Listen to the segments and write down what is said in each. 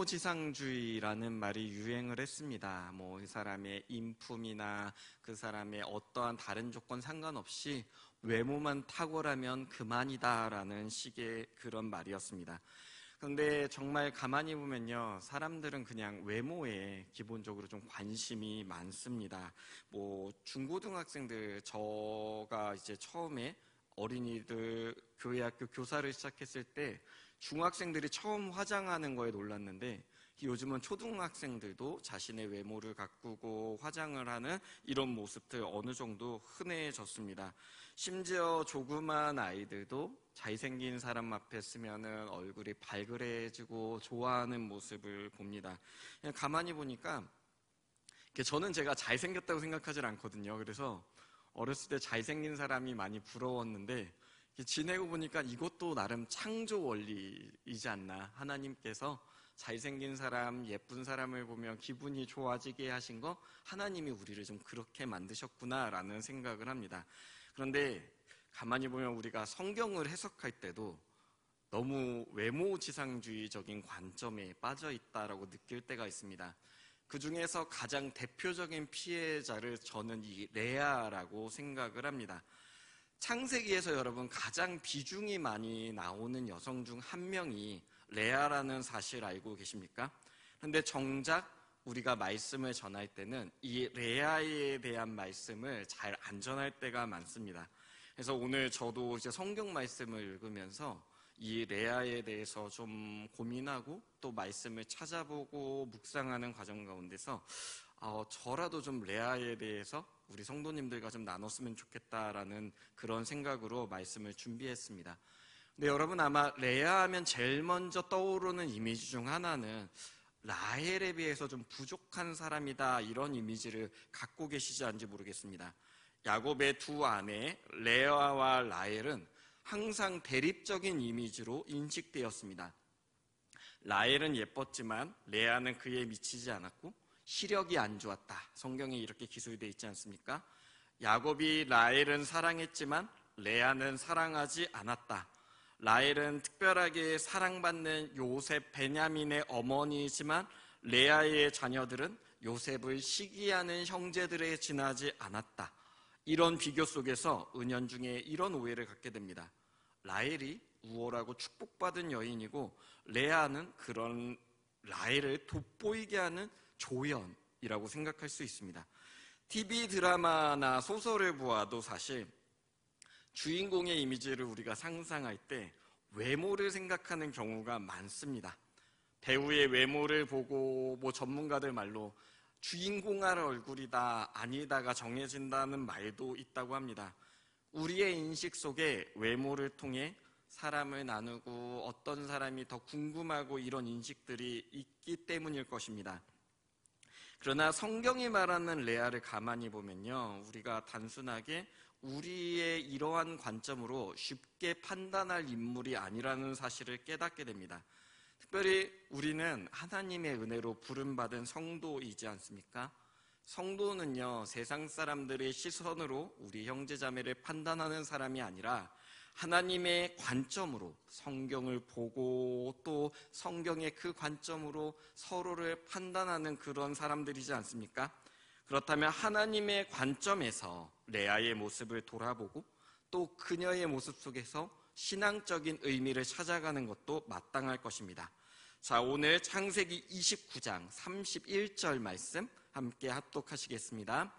외모지상주의라는 말이 유행을 했습니다. 이 사람의 인품이나 그 사람의 어떠한 다른 조건 상관없이 외모만 탁월하면 그만이다라는 식의 그런 말이었습니다. 그런데 정말 가만히 보면요, 사람들은 그냥 외모에 기본적으로 좀 관심이 많습니다. 중고등학생들, 저가 이제 처음에 어린이들 교회학교 교사를 시작했을 때 중학생들이 처음 화장하는 거에 놀랐는데, 요즘은 초등학생들도 자신의 외모를 가꾸고 화장을 하는 이런 모습들 어느 정도 흔해졌습니다. 심지어 조그만 아이들도 잘생긴 사람 앞에 쓰면은 얼굴이 발그레해지고 좋아하는 모습을 봅니다. 그냥 가만히 보니까 저는 제가 잘생겼다고 생각하지 않거든요. 그래서 어렸을 때 잘생긴 사람이 많이 부러웠는데, 지내고 보니까 이것도 나름 창조 원리이지 않나. 하나님께서 잘생긴 사람, 예쁜 사람을 보면 기분이 좋아지게 하신 거, 하나님이 우리를 좀 그렇게 만드셨구나라는 생각을 합니다. 그런데 가만히 보면 우리가 성경을 해석할 때도 너무 외모지상주의적인 관점에 빠져 있다라고 느낄 때가 있습니다. 그 중에서 가장 대표적인 피해자를 저는 이 레아라고 생각을 합니다. 창세기에서 여러분 가장 비중이 많이 나오는 여성 중 한 명이 레아라는 사실 알고 계십니까? 그런데 정작 우리가 말씀을 전할 때는 이 레아에 대한 말씀을 잘 안 전할 때가 많습니다. 그래서 오늘 저도 이제 성경 말씀을 읽으면서 이 레아에 대해서 좀 고민하고 또 말씀을 찾아보고 묵상하는 과정 가운데서 저라도 좀 레아에 대해서 우리 성도님들과 좀 나눴으면 좋겠다라는 그런 생각으로 말씀을 준비했습니다. 근데 여러분 아마 레아 하면 제일 먼저 떠오르는 이미지 중 하나는 라헬에 비해서 좀 부족한 사람이다, 이런 이미지를 갖고 계시지 않은지 모르겠습니다. 야곱의 두 아내 레아와 라헬은 항상 대립적인 이미지로 인식되었습니다. 라헬은 예뻤지만 레아는 그에 미치지 않았고 시력이 안 좋았다. 성경에 이렇게 기술되어 있지 않습니까? 야곱이 라헬은 사랑했지만 레아는 사랑하지 않았다. 라헬은 특별하게 사랑받는 요셉 베냐민의 어머니이지만 레아의 자녀들은 요셉을 시기하는 형제들에 지나지 않았다. 이런 비교 속에서 은연중에 이런 오해를 갖게 됩니다. 라헬이 우월하고 축복받은 여인이고 레아는 그런 라헬을 돋보이게 하는 조연이라고 생각할 수 있습니다. TV 드라마나 소설을 보아도 사실 주인공의 이미지를 우리가 상상할 때 외모를 생각하는 경우가 많습니다. 배우의 외모를 보고 전문가들 말로 주인공할 얼굴이다, 아니다가 정해진다는 말도 있다고 합니다. 우리의 인식 속에 외모를 통해 사람을 나누고 어떤 사람이 더 궁금하고 이런 인식들이 있기 때문일 것입니다. 그러나 성경이 말하는 레아를 가만히 보면요, 우리가 단순하게 우리의 이러한 관점으로 쉽게 판단할 인물이 아니라는 사실을 깨닫게 됩니다. 특별히 우리는 하나님의 은혜로 부름받은 성도이지 않습니까? 성도는요, 세상 사람들의 시선으로 우리 형제자매를 판단하는 사람이 아니라 하나님의 관점으로 성경을 보고 또 성경의 그 관점으로 서로를 판단하는 그런 사람들이지 않습니까? 그렇다면 하나님의 관점에서 레아의 모습을 돌아보고 또 그녀의 모습 속에서 신앙적인 의미를 찾아가는 것도 마땅할 것입니다. 자, 오늘 창세기 29장 31절 말씀 함께 합독하시겠습니다.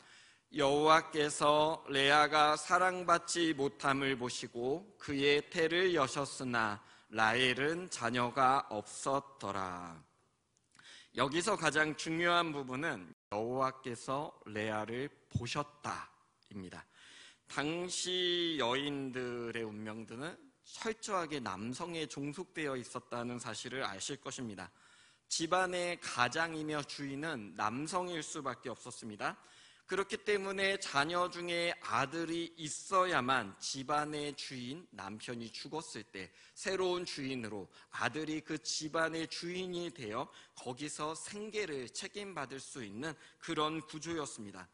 여호와께서 레아가 사랑받지 못함을 보시고 그의 태를 여셨으나 라헬은 자녀가 없었더라. 여기서 가장 중요한 부분은 여호와께서 레아를 보셨다입니다. 당시 여인들의 운명들은 철저하게 남성에 종속되어 있었다는 사실을 아실 것입니다. 집안의 가장이며 주인은 남성일 수밖에 없었습니다. 그렇기 때문에 자녀 중에 아들이 있어야만 집안의 주인, 남편이 죽었을 때 새로운 주인으로 아들이 그 집안의 주인이 되어 거기서 생계를 책임받을 수 있는 그런 구조였습니다.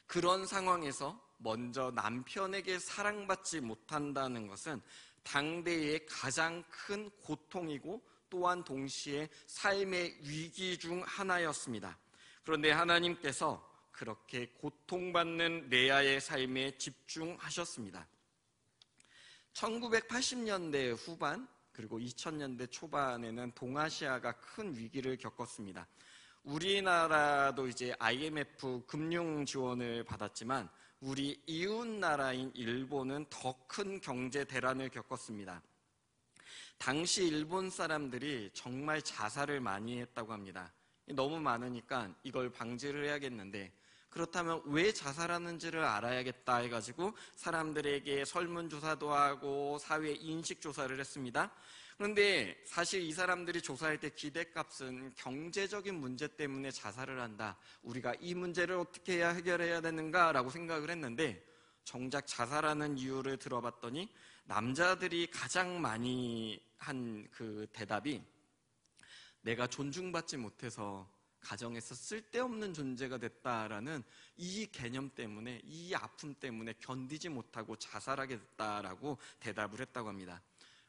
그런 상황에서 먼저 남편에게 사랑받지 못한다는 것은 당대의 가장 큰 고통이고 또한 동시에 삶의 위기 중 하나였습니다. 그런데 하나님께서 그렇게 고통받는 레아의 삶에 집중하셨습니다. 1980년대 후반 그리고 2000년대 초반에는 동아시아가 큰 위기를 겪었습니다. 우리나라도 이제 IMF 금융 지원을 받았지만 우리 이웃 나라인 일본은 더 큰 경제 대란을 겪었습니다. 당시 일본 사람들이 정말 자살을 많이 했다고 합니다. 너무 많으니까 이걸 방지를 해야겠는데, 그렇다면 왜 자살하는지를 알아야겠다 해가지고 사람들에게 설문조사도 하고 사회 인식조사를 했습니다. 그런데 사실 이 사람들이 조사할 때 기대값은 경제적인 문제 때문에 자살을 한다, 우리가 이 문제를 어떻게 해야 해결해야 되는가라고 생각을 했는데, 정작 자살하는 이유를 들어봤더니 남자들이 가장 많이 한 그 대답이 내가 존중받지 못해서 가정에서 쓸데없는 존재가 됐다라는 이 개념 때문에, 이 아픔 때문에 견디지 못하고 자살하게 됐다라고 대답을 했다고 합니다.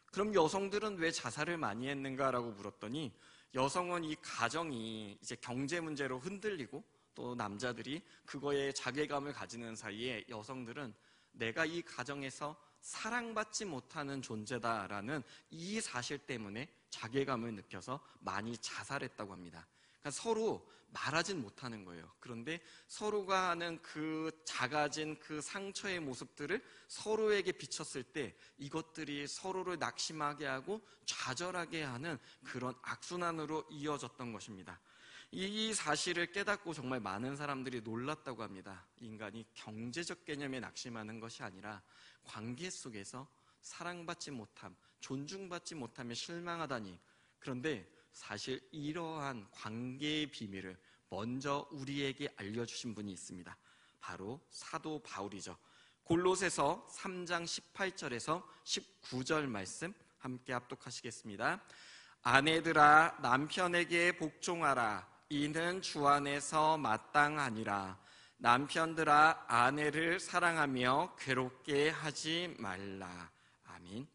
그럼 여성들은 왜 자살을 많이 했는가라고 물었더니, 여성은 이 가정이 이제 경제 문제로 흔들리고 또 남자들이 그거에 자괴감을 가지는 사이에 여성들은 내가 이 가정에서 사랑받지 못하는 존재다라는 이 사실 때문에 자괴감을 느껴서 많이 자살했다고 합니다. 그러니까 서로 말하진 못하는 거예요. 그런데 서로가 하는 그 작아진 그 상처의 모습들을 서로에게 비쳤을 때 이것들이 서로를 낙심하게 하고 좌절하게 하는 그런 악순환으로 이어졌던 것입니다. 이 사실을 깨닫고 정말 많은 사람들이 놀랐다고 합니다. 인간이 경제적 개념에 낙심하는 것이 아니라 관계 속에서 사랑받지 못함, 존중받지 못함에 실망하다니. 그런데 사실 이러한 관계의 비밀을 먼저 우리에게 알려주신 분이 있습니다. 바로 사도 바울이죠. 골로새서 3장 18절에서 19절 말씀 함께 합독하시겠습니다. 아내들아 남편에게 복종하라. 이는 주 안에서 마땅하니라. 남편들아 아내를 사랑하며 괴롭게 하지 말라. 아멘.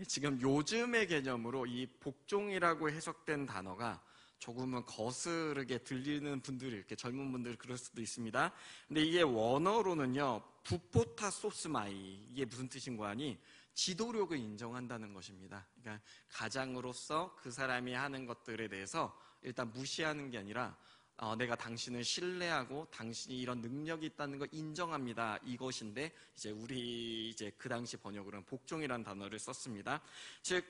지금 요즘의 개념으로 이 복종이라고 해석된 단어가 조금은 거스르게 들리는 분들이, 이렇게 젊은 분들 그럴 수도 있습니다. 근데 이게 원어로는요, 부포타소스마이, 이게 무슨 뜻인가 하니 지도력을 인정한다는 것입니다. 그러니까 가장으로서 그 사람이 하는 것들에 대해서 일단 무시하는 게 아니라 내가 당신을 신뢰하고 당신이 이런 능력이 있다는 걸 인정합니다. 이것인데 우리 그 당시 번역으로는 복종이라는 단어를 썼습니다. 즉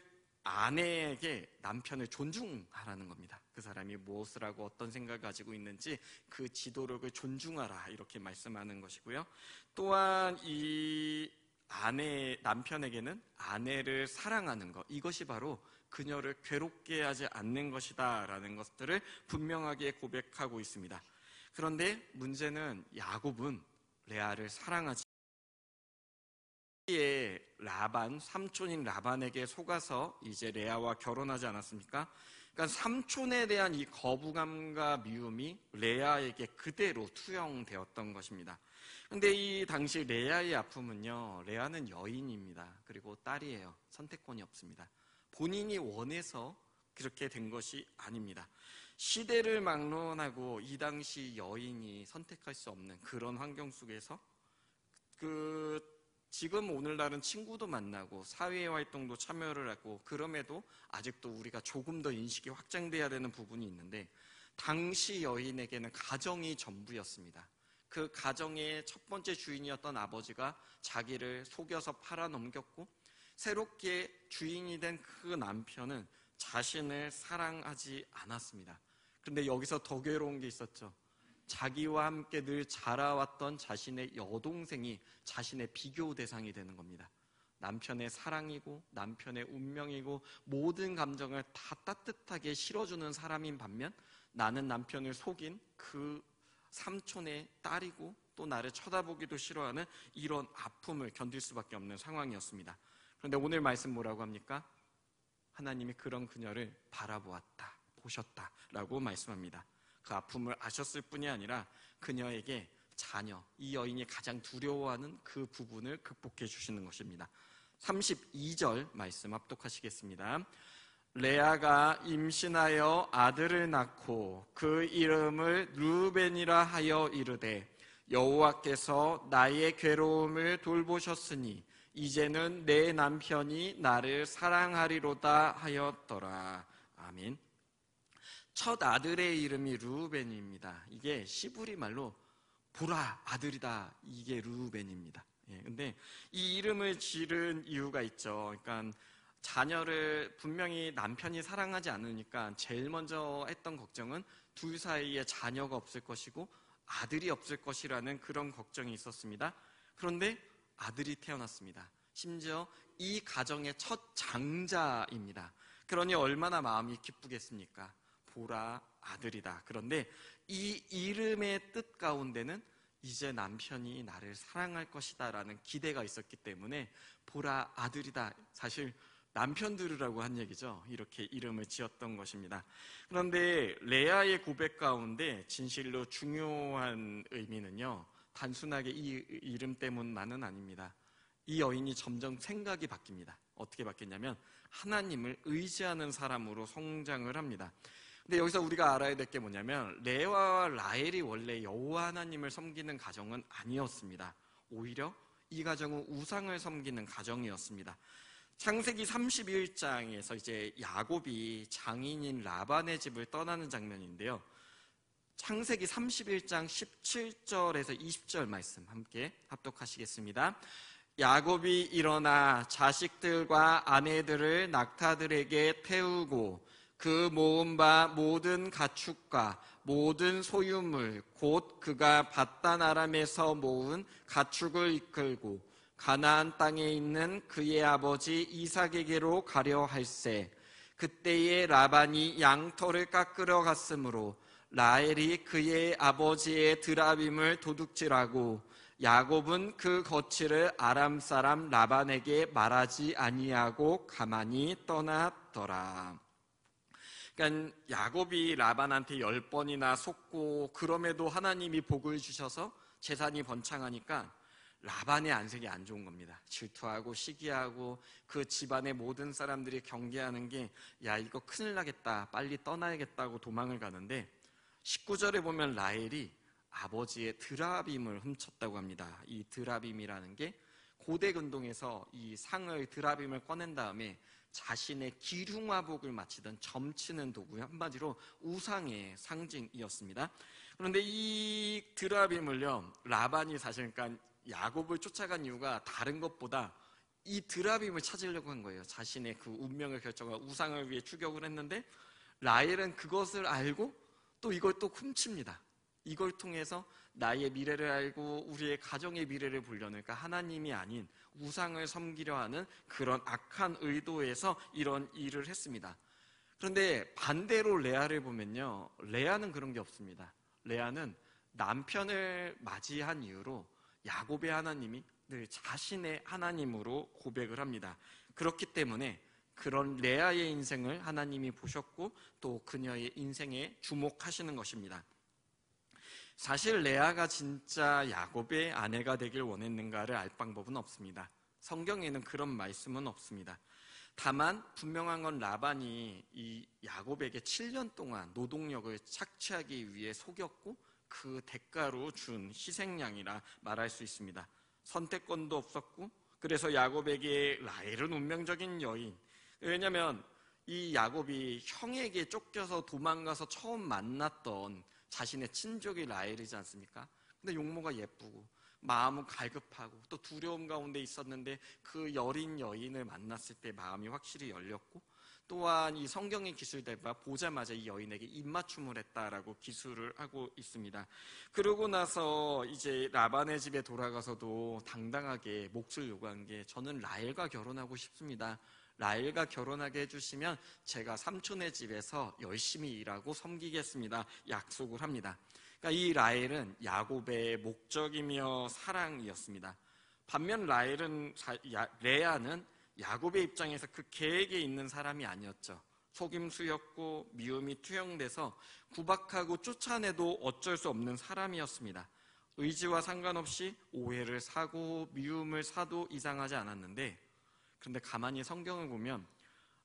아내에게 남편을 존중하라는 겁니다. 그 사람이 무엇을 하고 어떤 생각을 가지고 있는지 그 지도력을 존중하라, 이렇게 말씀하는 것이고요. 또한 이 남편에게는 아내를 사랑하는 것, 이것이 바로 그녀를 괴롭게 하지 않는 것이다 라는 것들을 분명하게 고백하고 있습니다. 그런데 문제는 야곱은 레아를 사랑하지, 삼촌인 라반에게 속아서 이제 레아와 결혼하지 않았습니까? 그러니까 삼촌에 대한 이 거부감과 미움이 레아에게 그대로 투영되었던 것입니다. 근데 이 당시 레아의 아픔은요, 레아는 여인입니다. 그리고 딸이에요. 선택권이 없습니다. 본인이 원해서 그렇게 된 것이 아닙니다. 시대를 막론하고 이 당시 여인이 선택할 수 없는 그런 환경 속에서 지금 오늘날은 친구도 만나고 사회활동도 참여를 하고, 그럼에도 아직도 우리가 조금 더 인식이 확장돼야 되는 부분이 있는데, 당시 여인에게는 가정이 전부였습니다. 그 가정의 첫 번째 주인이었던 아버지가 자기를 속여서 팔아넘겼고, 새롭게 주인이 된 그 남편은 자신을 사랑하지 않았습니다. 그런데 여기서 더 괴로운 게 있었죠. 자기와 함께 늘 자라왔던 자신의 여동생이 자신의 비교 대상이 되는 겁니다. 남편의 사랑이고 남편의 운명이고 모든 감정을 다 따뜻하게 실어주는 사람인 반면, 나는 남편을 속인 그 삼촌의 딸이고 또 나를 쳐다보기도 싫어하는 이런 아픔을 견딜 수밖에 없는 상황이었습니다. 그런데 오늘 말씀 뭐라고 합니까? 하나님이 그런 그녀를 바라보았다, 보셨다라고 말씀합니다. 그 아픔을 아셨을 뿐이 아니라 그녀에게 자녀, 이 여인이 가장 두려워하는 그 부분을 극복해 주시는 것입니다. 32절 말씀 합독하시겠습니다. 레아가 임신하여 아들을 낳고 그 이름을 르우벤이라 하여 이르되 여호와께서 나의 괴로움을 돌보셨으니 이제는 내 남편이 나를 사랑하리로다 하였더라. 아멘. 첫 아들의 이름이 르우벤입니다. 이게 시브리 말로 보라 아들이다, 이게 르우벤입니다. 근데 이 이름을 지른 이유가 있죠. 그러니까 자녀를 분명히 남편이 사랑하지 않으니까 제일 먼저 했던 걱정은 둘 사이에 자녀가 없을 것이고 아들이 없을 것이라는 그런 걱정이 있었습니다. 그런데 아들이 태어났습니다. 심지어 이 가정의 첫 장자입니다. 그러니 얼마나 마음이 기쁘겠습니까? 보라 아들이다. 그런데 이 이름의 뜻 가운데는 이제 남편이 나를 사랑할 것이다 라는 기대가 있었기 때문에 보라 아들이다, 사실 남편 들으라고 한 얘기죠. 이렇게 이름을 지었던 것입니다. 그런데 레아의 고백 가운데 진실로 중요한 의미는요, 단순하게 이 이름 때문만은 아닙니다. 이 여인이 점점 생각이 바뀝니다. 어떻게 바뀌냐면 하나님을 의지하는 사람으로 성장을 합니다. 근데 여기서 우리가 알아야 될 게 뭐냐면 레아와 라헬이 원래 여호와 하나님을 섬기는 가정은 아니었습니다. 오히려 이 가정은 우상을 섬기는 가정이었습니다. 창세기 31장에서 이제 야곱이 장인인 라반의 집을 떠나는 장면인데요. 창세기 31장 17절에서 20절 말씀 함께 합독하시겠습니다. 야곱이 일어나 자식들과 아내들을 낙타들에게 태우고 그 모은 바 모든 가축과 모든 소유물 곧 그가 밧단 아람에서 모은 가축을 이끌고 가나안 땅에 있는 그의 아버지 이삭에게로 가려 할세. 그때에 라반이 양털을 깎으러 갔으므로 라헬이 그의 아버지의 드라빔을 도둑질하고 야곱은 그 거취를 아람 사람 라반에게 말하지 아니하고 가만히 떠났더라. 그러니까 야곱이 라반한테 10번이나 속고 그럼에도 하나님이 복을 주셔서 재산이 번창하니까 라반의 안색이 안 좋은 겁니다. 질투하고 시기하고 그 집안의 모든 사람들이 경계하는 게 야, 이거 큰일 나겠다, 빨리 떠나야겠다고 도망을 가는데 19절에 보면 라헬이 아버지의 드라빔을 훔쳤다고 합니다. 이 드라빔이라는 게 고대 근동에서 이 상을 드라빔을 꺼낸 다음에 자신의 기륭화복을 마치던 점치는 도구의 한마디로 우상의 상징이었습니다. 그런데 이 드라빔을요, 라반이 사실 그러니까 야곱을 쫓아간 이유가 다른 것보다 이 드라빔을 찾으려고 한 거예요. 자신의 그 운명을 결정한 우상을 위해 추격을 했는데 라헬은 그것을 알고 또 이걸 또 훔칩니다. 이걸 통해서 나의 미래를 알고 우리의 가정의 미래를 보려는, 그러니까 하나님이 아닌 우상을 섬기려 하는 그런 악한 의도에서 이런 일을 했습니다. 그런데 반대로 레아를 보면요, 레아는 그런 게 없습니다. 레아는 남편을 맞이한 이후로 야곱의 하나님이 늘 자신의 하나님으로 고백을 합니다. 그렇기 때문에 그런 레아의 인생을 하나님이 보셨고 또 그녀의 인생에 주목하시는 것입니다. 사실 레아가 진짜 야곱의 아내가 되길 원했는가를 알 방법은 없습니다. 성경에는 그런 말씀은 없습니다. 다만 분명한 건 라반이 이 야곱에게 7년 동안 노동력을 착취하기 위해 속였고 그 대가로 준 희생양이라 말할 수 있습니다. 선택권도 없었고 그래서 야곱에게 라헬은 운명적인 여인, 왜냐하면 이 야곱이 형에게 쫓겨서 도망가서 처음 만났던 자신의 친족이 라헬이지 않습니까? 근데 용모가 예쁘고 마음은 갈급하고 또 두려움 가운데 있었는데 그 여린 여인을 만났을 때 마음이 확실히 열렸고, 또한 이 성경의 기술대가 보자마자 이 여인에게 입맞춤을 했다라고 기술을 하고 있습니다. 그러고 나서 이제 라반의 집에 돌아가서도 당당하게 몫을 요구한 게 저는 라헬과 결혼하고 싶습니다. 라헬과 결혼하게 해주시면 제가 삼촌의 집에서 열심히 일하고 섬기겠습니다. 약속을 합니다. 그러니까 이 라헬은 야곱의 목적이며 사랑이었습니다. 반면 레아는 야곱의 입장에서 그 계획에 있는 사람이 아니었죠. 속임수였고 미움이 투영돼서 구박하고 쫓아내도 어쩔 수 없는 사람이었습니다. 의지와 상관없이 오해를 사고 미움을 사도 이상하지 않았는데, 그런데 가만히 성경을 보면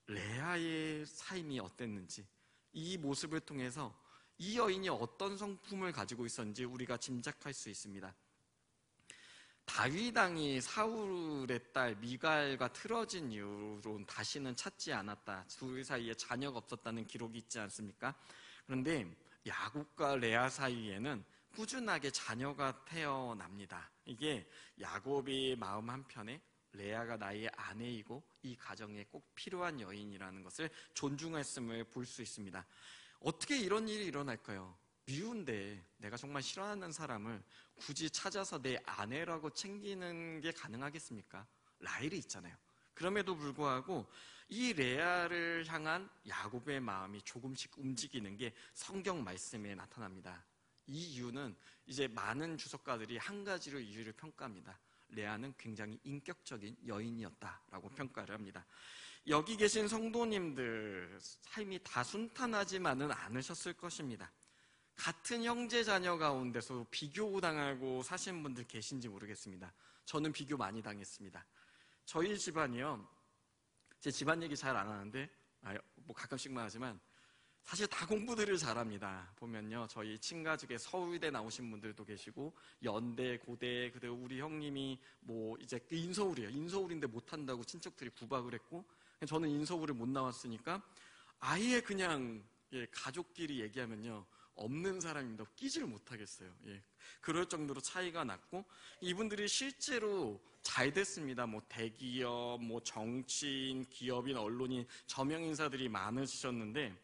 레아의 삶이 어땠는지, 이 모습을 통해서 이 여인이 어떤 성품을 가지고 있었는지 우리가 짐작할 수 있습니다. 다윗 왕이 사울의 딸 미갈과 틀어진 이후로 다시는 찾지 않았다. 둘 사이에 자녀가 없었다는 기록이 있지 않습니까? 그런데 야곱과 레아 사이에는 꾸준하게 자녀가 태어납니다. 이게 야곱의 마음 한편에 레아가 나의 아내이고 이 가정에 꼭 필요한 여인이라는 것을 존중했음을 볼 수 있습니다. 어떻게 이런 일이 일어날까요? 미운데 내가 정말 싫어하는 사람을 굳이 찾아서 내 아내라고 챙기는 게 가능하겠습니까? 라헬이 있잖아요. 그럼에도 불구하고 이 레아를 향한 야곱의 마음이 조금씩 움직이는 게 성경 말씀에 나타납니다. 이 이유는 이제 많은 주석가들이 한 가지로 이유를 평가합니다. 레아는 굉장히 인격적인 여인이었다라고 평가를 합니다. 여기 계신 성도님들 삶이 다 순탄하지만은 않으셨을 것입니다. 같은 형제 자녀 가운데서 비교당하고 사신 분들 계신지 모르겠습니다. 저는 비교 많이 당했습니다. 저희 집안이요, 제 집안 얘기 잘 안 하는데 뭐 가끔씩만 하지만 사실 다 공부들을 잘합니다. 보면요, 저희 친가족에 서울대 나오신 분들도 계시고 연대, 고대, 그리고 우리 형님이 뭐 이제 인서울이에요. 인서울인데 못한다고 친척들이 구박을 했고, 저는 인서울을 못 나왔으니까 아예 그냥 가족끼리 얘기하면요 없는 사람입니다. 끼지를 못하겠어요. 그럴 정도로 차이가 났고, 이분들이 실제로 잘 됐습니다. 뭐 대기업, 뭐 정치인, 기업인, 언론인, 저명 인사들이 많으셨는데,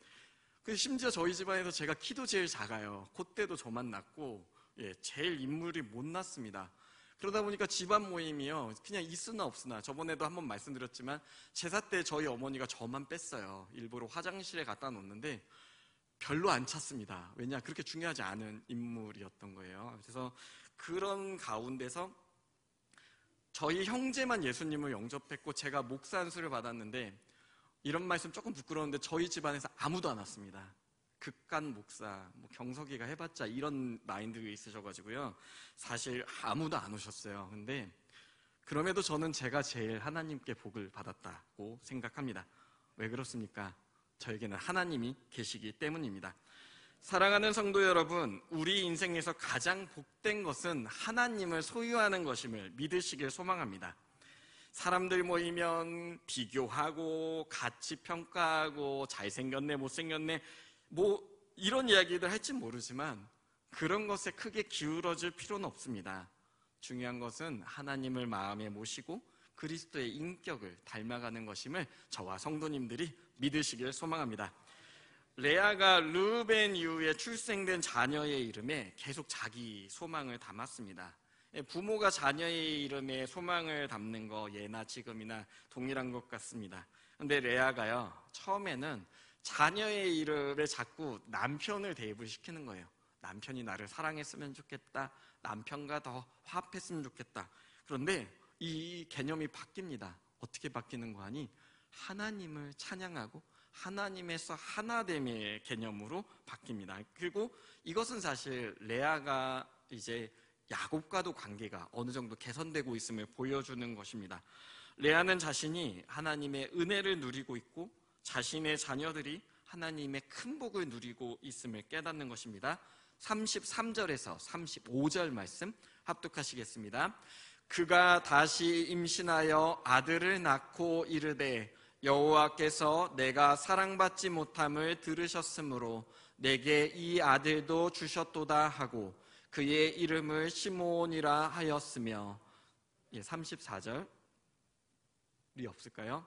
심지어 저희 집안에서 제가 키도 제일 작아요. 콧대도 저만 났고, 제일 인물이 못 났습니다. 그러다 보니까 집안 모임이요 그냥 있으나 없으나, 저번에도 한번 말씀드렸지만 제사 때 저희 어머니가 저만 뺐어요. 일부러 화장실에 갖다 놓는데 별로 안 찼습니다. 왜냐, 그렇게 중요하지 않은 인물이었던 거예요. 그래서 그런 가운데서 저희 형제만 예수님을 영접했고 제가 목사 안수를 받았는데, 이런 말씀 조금 부끄러운데 저희 집안에서 아무도 안 왔습니다. 극간 목사, 뭐 경석이가 해봤자 이런 마인드가 있으셔가지고요 사실 아무도 안 오셨어요. 근데 그럼에도 저는 제가 제일 하나님께 복을 받았다고 생각합니다. 왜 그렇습니까? 저에게는 하나님이 계시기 때문입니다. 사랑하는 성도 여러분, 우리 인생에서 가장 복된 것은 하나님을 소유하는 것임을 믿으시길 소망합니다. 사람들 모이면 비교하고 가치 평가하고 잘생겼네 못생겼네 뭐 이런 이야기들 할지 모르지만 그런 것에 크게 기울어질 필요는 없습니다. 중요한 것은 하나님을 마음에 모시고 그리스도의 인격을 닮아가는 것임을 저와 성도님들이 믿으시길 소망합니다. 레아가 르우벤 이후에 출생된 자녀의 이름에 계속 자기 소망을 담았습니다. 부모가 자녀의 이름에 소망을 담는 거 예나 지금이나 동일한 것 같습니다. 그런데 레아가요 처음에는 자녀의 이름에 자꾸 남편을 대입을 시키는 거예요. 남편이 나를 사랑했으면 좋겠다, 남편과 더 화합했으면 좋겠다. 그런데 이 개념이 바뀝니다. 어떻게 바뀌는 거 하니? 하나님을 찬양하고 하나님에서 하나됨의 개념으로 바뀝니다. 그리고 이것은 사실 레아가 이제 야곱과도 관계가 어느 정도 개선되고 있음을 보여주는 것입니다. 레아는 자신이 하나님의 은혜를 누리고 있고 자신의 자녀들이 하나님의 큰 복을 누리고 있음을 깨닫는 것입니다. 33절에서 35절 말씀 합독하시겠습니다. 그가 다시 임신하여 아들을 낳고 이르되 여호와께서 내가 사랑받지 못함을 들으셨으므로 내게 이 아들도 주셨도다 하고 그의 이름을 시므온이라 하였으며, 34절이 없을까요?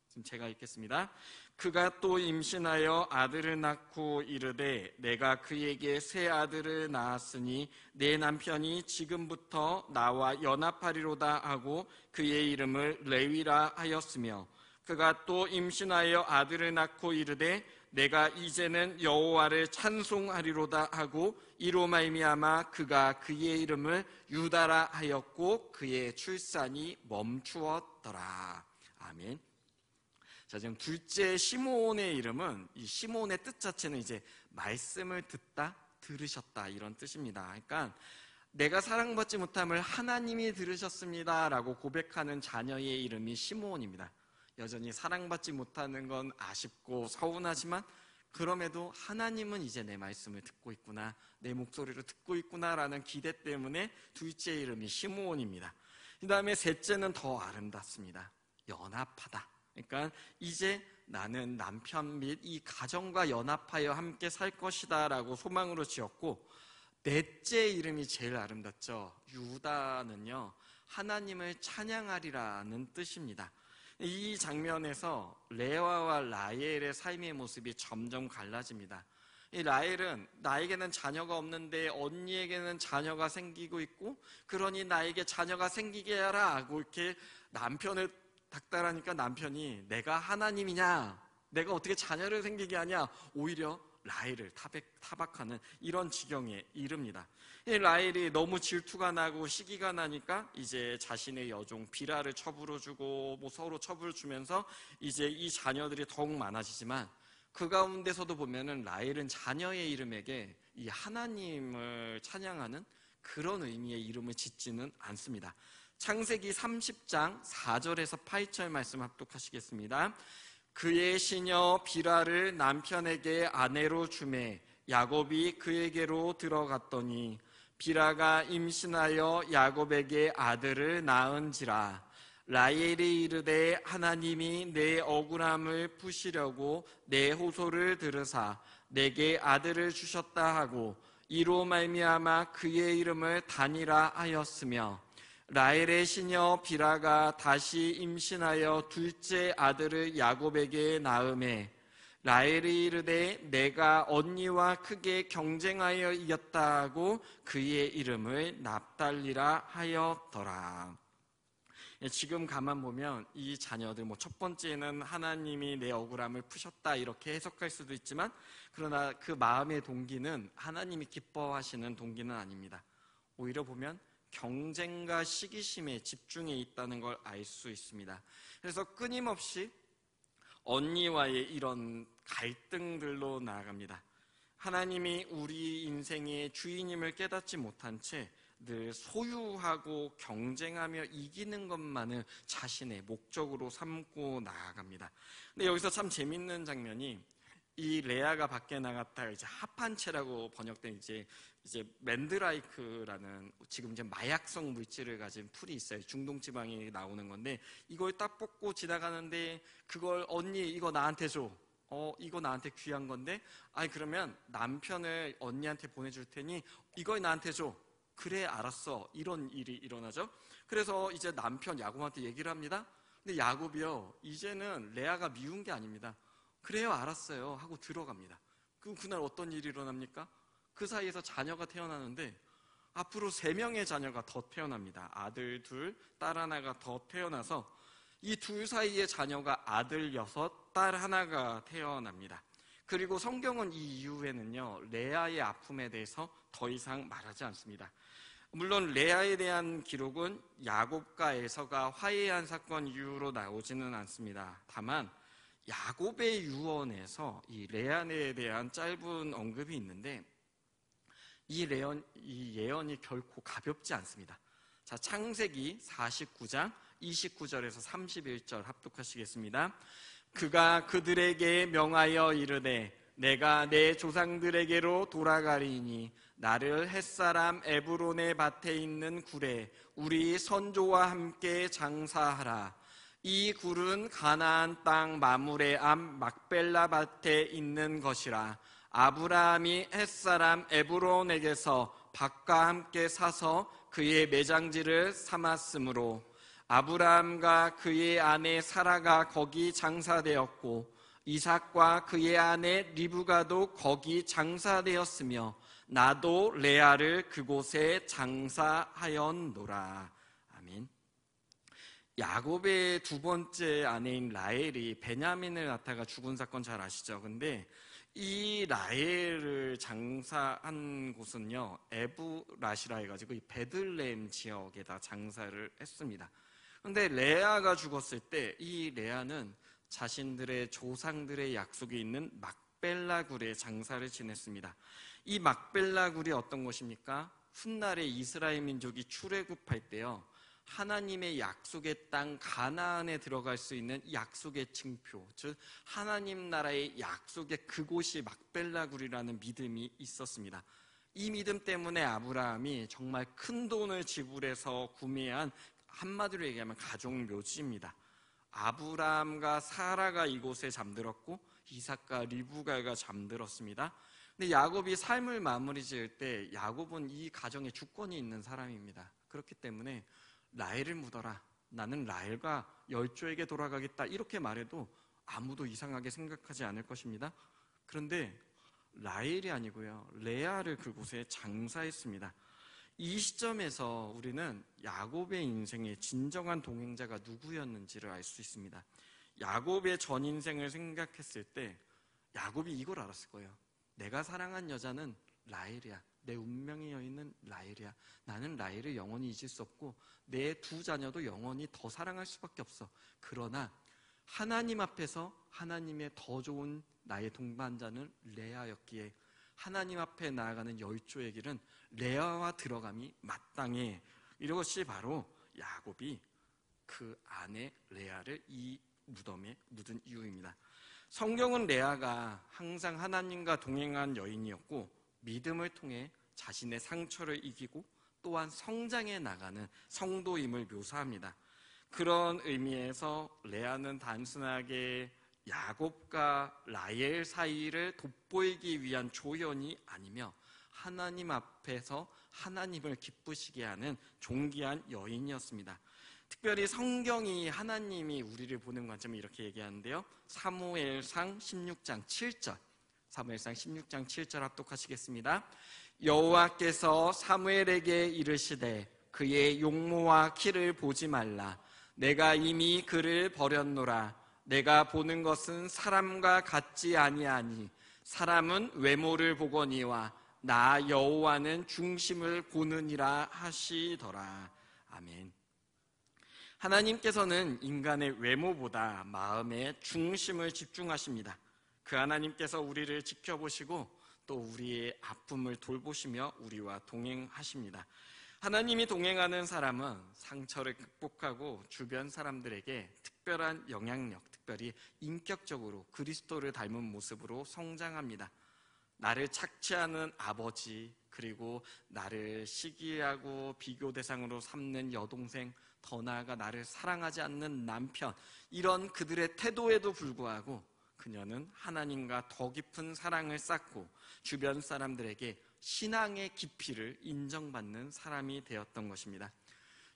지금 제가 읽겠습니다. 그가 또 임신하여 아들을 낳고 이르되 내가 그에게 새 아들을 낳았으니 내 남편이 지금부터 나와 연합하리로다 하고 그의 이름을 레위라 하였으며, 그가 또 임신하여 아들을 낳고 이르되 내가 이제는 여호와를 찬송하리로다 하고 이로 말미암아 그가 그의 이름을 유다라 하였고 그의 출산이 멈추었더라. 아멘. 자, 지금 둘째 시므온의 이름은, 이 시므온의 뜻 자체는 이제 말씀을 듣다, 들으셨다 이런 뜻입니다. 그러니까 내가 사랑받지 못함을 하나님이 들으셨습니다라고 고백하는 자녀의 이름이 시므온입니다. 여전히 사랑받지 못하는 건 아쉽고 서운하지만 그럼에도 하나님은 이제 내 말씀을 듣고 있구나, 내 목소리를 듣고 있구나라는 기대 때문에 둘째 이름이 시므온입니다. 그 다음에 셋째는 더 아름답습니다. 연합하다. 그러니까 이제 나는 남편 및 이 가정과 연합하여 함께 살 것이다 라고 소망으로 지었고, 넷째 이름이 제일 아름답죠. 유다는요, 하나님을 찬양하리라는 뜻입니다. 이 장면에서 레아와 라헬의 삶의 모습이 점점 갈라집니다. 이 라헬은 나에게는 자녀가 없는데 언니에게는 자녀가 생기고 있고, 그러니 나에게 자녀가 생기게 하라 하고 이렇게 남편을 닥달하니까 남편이 내가 하나님이냐, 내가 어떻게 자녀를 생기게 하냐, 오히려 라헬을 타박하는 이런 지경에 이릅니다. 이 라헬이 너무 질투가 나고 시기가 나니까 이제 자신의 여종 비라를 처부러 주고 뭐 서로 처부를 주면서 이제 이 자녀들이 더욱 많아지지만, 그 가운데서도 보면은 라헬은 자녀의 이름에게 이 하나님을 찬양하는 그런 의미의 이름을 짓지는 않습니다. 창세기 30장 4절에서 8절 말씀 합독하시겠습니다. 그의 시녀 비라를 남편에게 아내로 주매 야곱이 그에게로 들어갔더니 비라가 임신하여 야곱에게 아들을 낳은지라. 라헬이 이르되 하나님이 내 억울함을 푸시려고 내 호소를 들으사 내게 아들을 주셨다 하고 이로 말미암아 그의 이름을 단이라 하였으며, 라헬의 시녀 비라가 다시 임신하여 둘째 아들을 야곱에게 낳음에 라헬이 이르되 내가 언니와 크게 경쟁하여 이겼다 하고 그의 이름을 납달리라 하였더라. 지금 가만 보면 이 자녀들 첫 번째는 하나님이 내 억울함을 푸셨다 이렇게 해석할 수도 있지만, 그러나 그 마음의 동기는 하나님이 기뻐하시는 동기는 아닙니다. 오히려 보면 경쟁과 시기심에 집중해 있다는 걸 알 수 있습니다. 그래서 끊임없이 언니와의 이런 갈등들로 나아갑니다. 하나님이 우리 인생의 주인임을 깨닫지 못한 채 늘 소유하고 경쟁하며 이기는 것만을 자신의 목적으로 삼고 나아갑니다. 근데 여기서 참 재밌는 장면이, 이 레아가 밖에 나갔다가 이제 합한체라고 번역된 이제 맨드라이크라는 지금 이제 마약성 물질을 가진 풀이 있어요. 중동 지방에 나오는 건데 이걸 딱 뽑고 지나가는데 그걸 언니 이거 나한테 줘. 이거 나한테 귀한 건데, 아니 그러면 남편을 언니한테 보내줄 테니 이걸 나한테 줘. 그래 알았어. 이런 일이 일어나죠. 그래서 이제 남편 야곱한테 얘기를 합니다. 근데 야곱이요, 이제는 레아가 미운 게 아닙니다. 그래요 알았어요 하고 들어갑니다. 그럼 그날 어떤 일이 일어납니까? 그 사이에서 자녀가 태어나는데 앞으로 3명의 자녀가 더 태어납니다. 아들 2, 딸 하나가 더 태어나서 이 둘 사이의 자녀가 아들 6, 딸 하나가 태어납니다. 그리고 성경은 이 이후에는요, 레아의 아픔에 대해서 더 이상 말하지 않습니다. 물론 레아에 대한 기록은 야곱과 에서가 화해한 사건 이후로 나오지는 않습니다. 다만 야곱의 유언에서 이 레아에 대한 짧은 언급이 있는데 이 예언이 결코 가볍지 않습니다. 자, 창세기 49장 29절에서 31절 합독하시겠습니다. 그가 그들에게 명하여 이르되 내가 내 조상들에게로 돌아가리니 나를 햇사람 에브론의 밭에 있는 굴에 우리 선조와 함께 장사하라. 이 굴은 가나안 땅 마므레 앞 막벨라 밭에 있는 것이라. 아브라함이 햇사람 에브론에게서 밭과 함께 사서 그의 매장지를 삼았으므로 아브라함과 그의 아내 사라가 거기 장사되었고 이삭과 그의 아내 리브가도 거기 장사되었으며 나도 레아를 그곳에 장사하였노라. 아멘. 야곱의 두 번째 아내인 라헬이 베냐민을 낳다가 죽은 사건 잘 아시죠? 근데 이 라헬을 장사한 곳은요, 에브라시라 해가지고 이 베들레헴 지역에다 장사를 했습니다. 근데 레아가 죽었을 때 이 레아는 자신들의 조상들의 약속이 있는 막벨라 굴에 장사를 지냈습니다. 이 막벨라 굴이 어떤 곳입니까? 훗날에 이스라엘 민족이 출애굽할 때요, 하나님의 약속의 땅 가나안에 들어갈 수 있는 약속의 징표, 즉 하나님 나라의 약속의 그곳이 막벨라굴이라는 믿음이 있었습니다. 이 믿음 때문에 아브라함이 정말 큰 돈을 지불해서 구매한, 한마디로 얘기하면 가족 묘지입니다. 아브라함과 사라가 이곳에 잠들었고 이삭과 리브가가 잠들었습니다. 근데 야곱이 삶을 마무리 지을 때 야곱은 이 가정에 주권이 있는 사람입니다. 그렇기 때문에 라헬을 묻어라, 나는 라헬과 열조에게 돌아가겠다, 이렇게 말해도 아무도 이상하게 생각하지 않을 것입니다. 그런데 라헬이 아니고요, 레아를 그곳에 장사했습니다. 이 시점에서 우리는 야곱의 인생의 진정한 동행자가 누구였는지를 알 수 있습니다. 야곱의 전 인생을 생각했을 때 야곱이 이걸 알았을 거예요. 내가 사랑한 여자는 라헬이야. 내 운명의 여인은 라헬이야. 나는 라헬을 영원히 잊을 수 없고 내 두 자녀도 영원히 더 사랑할 수밖에 없어. 그러나 하나님 앞에서 하나님의 더 좋은 나의 동반자는 레아였기에 하나님 앞에 나아가는 열조의 길은 레아와 들어감이 마땅해. 이것이 바로 야곱이 그 아내 레아를 이 무덤에 묻은 이유입니다. 성경은 레아가 항상 하나님과 동행한 여인이었고 믿음을 통해 자신의 상처를 이기고 또한 성장해 나가는 성도임을 묘사합니다. 그런 의미에서 레아는 단순하게 야곱과 라헬 사이를 돋보이기 위한 조연이 아니며 하나님 앞에서 하나님을 기쁘시게 하는 존귀한 여인이었습니다. 특별히 성경이 하나님이 우리를 보는 관점을 이렇게 얘기하는데요. 사무엘상 16장 7절, 사무엘상 16장 7절 합독하시겠습니다. 여호와께서 사무엘에게 이르시되 그의 용모와 키를 보지 말라. 내가 이미 그를 버렸노라. 내가 보는 것은 사람과 같지 아니하니 사람은 외모를 보거니와 나 여호와는 중심을 보느니라 하시더라. 아멘. 하나님께서는 인간의 외모보다 마음의 중심을 집중하십니다. 그 하나님께서 우리를 지켜보시고 또 우리의 아픔을 돌보시며 우리와 동행하십니다. 하나님이 동행하는 사람은 상처를 극복하고 주변 사람들에게 특별한 영향력, 특별히 인격적으로 그리스도를 닮은 모습으로 성장합니다. 나를 착취하는 아버지, 그리고 나를 시기하고 비교 대상으로 삼는 여동생, 더 나아가 나를 사랑하지 않는 남편, 이런 그들의 태도에도 불구하고 그녀는 하나님과 더 깊은 사랑을 쌓고 주변 사람들에게 신앙의 깊이를 인정받는 사람이 되었던 것입니다.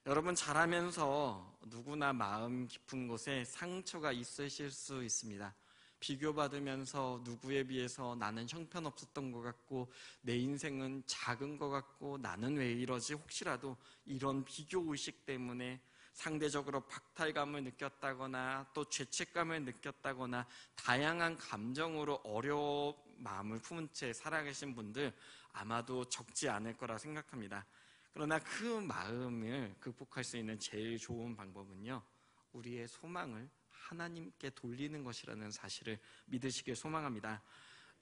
여러분, 자라면서 누구나 마음 깊은 곳에 상처가 있으실 수 있습니다. 비교받으면서 누구에 비해서 나는 형편없었던 것 같고 내 인생은 작은 것 같고 나는 왜 이러지, 혹시라도 이런 비교의식 때문에 상대적으로 박탈감을 느꼈다거나 또 죄책감을 느꼈다거나 다양한 감정으로 어려운 마음을 품은 채 살아계신 분들 아마도 적지 않을 거라 생각합니다. 그러나 그 마음을 극복할 수 있는 제일 좋은 방법은요, 우리의 소망을 하나님께 돌리는 것이라는 사실을 믿으시길 소망합니다.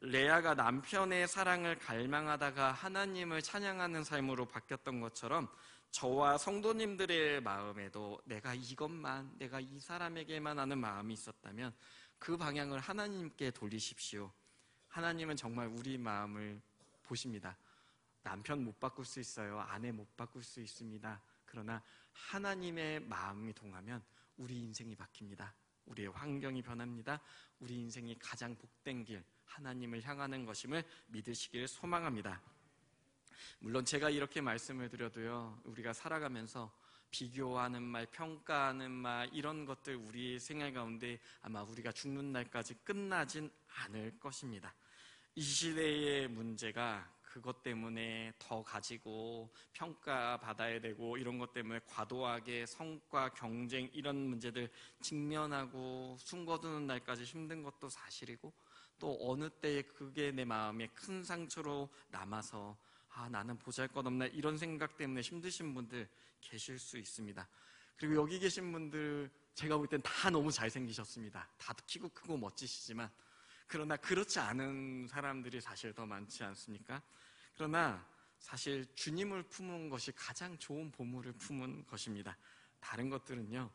레아가 남편의 사랑을 갈망하다가 하나님을 찬양하는 삶으로 바뀌었던 것처럼 저와 성도님들의 마음에도 내가 이것만, 내가 이 사람에게만 하는 마음이 있었다면 그 방향을 하나님께 돌리십시오. 하나님은 정말 우리 마음을 보십니다. 남편 못 바꿀 수 있어요. 아내 못 바꿀 수 있습니다. 그러나 하나님의 마음이 동하면 우리 인생이 바뀝니다. 우리의 환경이 변합니다. 우리 인생이 가장 복된 길, 하나님을 향하는 것임을 믿으시길 소망합니다. 물론 제가 이렇게 말씀을 드려도요, 우리가 살아가면서 비교하는 말, 평가하는 말, 이런 것들 우리 생활 가운데 아마 우리가 죽는 날까지 끝나진 않을 것입니다. 이 시대의 문제가 그것 때문에 더 가지고 평가받아야 되고 이런 것 때문에 과도하게 성과, 경쟁 이런 문제들 직면하고 숨거두는 날까지 힘든 것도 사실이고, 또 어느 때에 그게 내 마음에 큰 상처로 남아서 나는 보잘것없나 이런 생각 때문에 힘드신 분들 계실 수 있습니다. 그리고 여기 계신 분들 제가 볼 땐 다 너무 잘생기셨습니다. 다 키고 크고 멋지시지만 그러나 그렇지 않은 사람들이 사실 더 많지 않습니까? 그러나 사실 주님을 품은 것이 가장 좋은 보물을 품은 것입니다. 다른 것들은요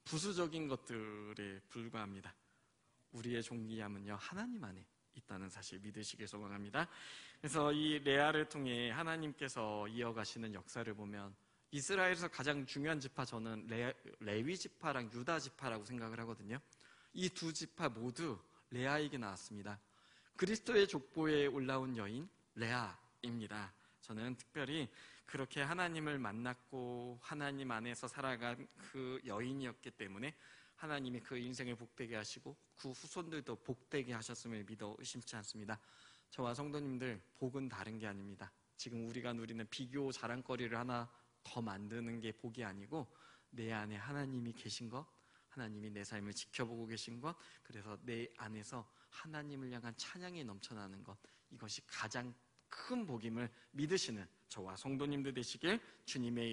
부수적인 것들에 불과합니다. 우리의 존귀함은요 하나님 안에 있다는 사실 믿으시길 소망합니다. 그래서 이 레아를 통해 하나님께서 이어가시는 역사를 보면 이스라엘에서 가장 중요한 지파, 저는 레위 지파랑 유다 지파라고 생각을 하거든요. 이 두 지파 모두 레아에게 나왔습니다. 그리스도의 족보에 올라온 여인 레아입니다. 저는 특별히 그렇게 하나님을 만났고 하나님 안에서 살아간 그 여인이었기 때문에 하나님이 그 인생을 복되게 하시고 그 후손들도 복되게 하셨음을 믿어 의심치 않습니다. 저와 성도님들, 복은 다른 게 아닙니다. 지금 우리가 누리는 비교 자랑거리를 하나 더 만드는 게 복이 아니고 내 안에 하나님이 계신 것, 하나님이 내 삶을 지켜보고 계신 것, 그래서 내 안에서 하나님을 향한 찬양이 넘쳐나는 것, 이것이 가장 큰 복임을 믿으시는 저와 성도님들 되시길 주님의